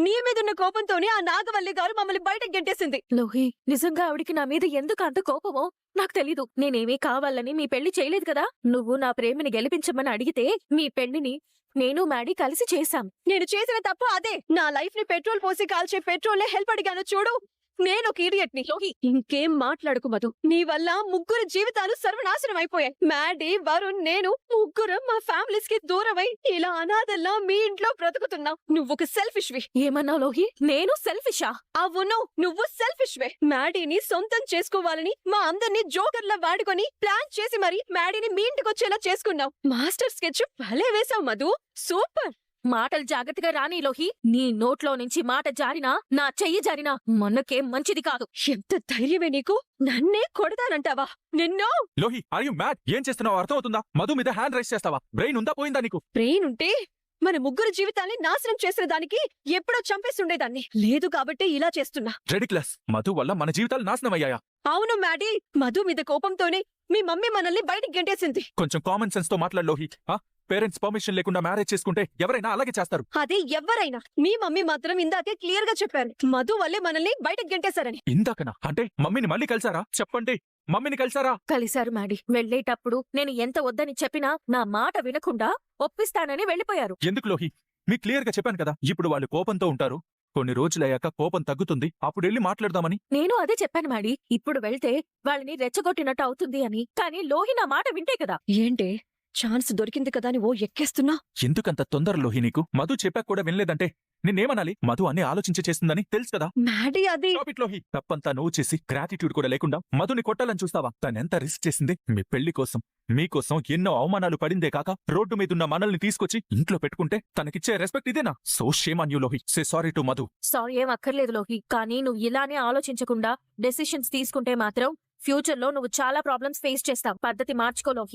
నీ మీదున్న కోపంతోనే ఆ నాగవల్లి గారు మమ్మల్ని బయటకు గెంటేసింది. లోహి, నిజంగా ఆవిడికి నా మీద ఎందుకు అంత కోపమో నాకు తెలీదు. నేనేమీ కావాలని మీ పెళ్లి చేయలేదు కదా. నువ్వు నా ప్రేమని గెలిపించమని అడిగితే మీ పెళ్లిని నేను మ్యాడీ కలిసి చేశాం. నేను చేసిన తప్పు అదే. నా లైఫ్ ని పెట్రోల్ పోసి కాల్చే పెట్రోలే హెల్ప్ అడిగాను చూడు. నేను ఒక ఇడియట్ ని. ఇంకేం మాట్లాడుకు మధు. నీ వల్ల ముగ్గురు జీవితాలు సర్వనాశనం అయిపోయాయి. మ్యాడీ, వరుణ్, నేను ముగ్గురం మా ఫ్యామిలీస్ కి దూరమై ఇలా అనాథల్లా మీ ఇంట్లో బ్రతుకుతున్నావు. నువ్వొక సెల్ఫిష్ వి. ఏమన్నావు లోహి? నేను సెల్ఫిషా? అవును, నువ్వు సెల్ఫిష్ వే. మ్యాడీని సొంతం చేసుకోవాలని మా అందరినీ జోకర్లా వాడుకొని ప్లాన్ చేసి మరి మ్యాడీని మీ ఇంటికొచ్చేలా చేసుకున్నావు. మాస్టర్ స్కెచ్ భలే వేశావు మధు. సూపర్. మాటలు జాగ్రత్తగా రాని లోహి. నీ నోట్లో నుంచి మాట జారినా, నా చెయ్యి జారినా మనకేం మంచిది కాదు. ఎంత ధైర్యమే నీకు? నన్నే కొడతానంటావా? నిన్ను. Lohi, are you mad? ఏం చేస్తున్నావు అర్థమవుతుందా? మధు మీద హ్యాండ్ రైస్ చేస్తావా? బ్రెయిన్ ఉందా పోయిందా నీకు? బ్రెయిన్ ఉంటే మన ముగ్గురు జీవితాల్ని నాశనం చేసిన దానికి ఎప్పుడో చంపేస్తుండేదాన్ని. లేదు కాబట్టి ఇలా చేస్తున్నా. రెడిక్లస్. మధు వల్ల మన జీవితాలు నాశనం అయ్యాయా? అవును మ్యాడీ, మధు మీద కోపంతోనే మీ మమ్మీ మనల్ని బయటికి గెంటేసింది. కొంచెం కామన్ సెన్స్ తో మాట్లాడు లోహి. పేరెంట్స్ పర్మిషన్ లేకుండా మ్యారేజ్ చేసుకుంటే ఎవరైనా అలాగే చేస్తారు. అదే ఎవరైనా. మీ మమ్మీ మాత్రం ఇందాకే క్లియర్ గా చెప్పారు, మధు వల్లే మనల్ని బయటకు గెంటేశారని. ఇందాకనా? అంటే మమ్మీని మళ్ళీ కలిసారా? చెప్పండి, మమ్మీని కలిసారా? కలిశారు మ్యాడీ. వెళ్లేటప్పుడు నేను ఎంత వద్దని చెప్పినా నా మాట వినకుండా ఒప్పిస్తానని వెళ్లిపోయారు. ఎందుకు లోహి? మీకు క్లియర్ గా చెప్పాను కదా, ఇప్పుడు వాళ్ళు కోపంతో ఉంటారు. కొన్ని రోజులయ్యాక కోపం తగ్గుతుంది, అప్పుడు వెళ్ళి మాట్లాడదామని. నేను అదే చెప్పాను మ్యాడీ. ఇప్పుడు వెళ్తే వాళ్ళని రెచ్చగొట్టినట్టు అవుతుంది అని. కానీ లోహి నా మాట వింటే కదా. ఏంటే ఛాన్స్ దొరికింది కదా అని ఓ ఎక్కేస్తున్నా? ఎందుకంత తొందర లోహి నీకు? మధు చెప్పాక కూడా వినలేదంటే నిన్నేమనాలి? మధు అన్ని ఆలోచించి చేస్తుందని తెలుసు కదా. మ్యాడీ, అది లోహి, తప్పంతా నువ్వు చేసి గ్రాటిట్యూడ్ కూడా లేకుండా మధుని కొట్టాలని చూస్తావా? తనెంత రిస్క్ చేసింది మీ పెళ్లి కోసం. మీకోసం ఎన్నో అవమానాలు పడిందే కాక రోడ్డు మీదున్న మనల్ని తీసుకొచ్చి ఇంట్లో పెట్టుకుంటే తనకిచ్చే రెస్పెక్ట్ ఇదేనా? So shame on you Lohi. Say sorry to Madhu. Sorry ఏం అక్కర్లేదు లోహి. కానీ నువ్వు ఇలానే ఆలోచించకుండా డెసిషన్స్ తీసుకుంటే మాత్రం ఫ్యూచర్ లో నువ్వు చాలా ప్రాబ్లమ్స్ ఫేస్ చేస్తావు. పద్ధతి మార్చుకో లోహి.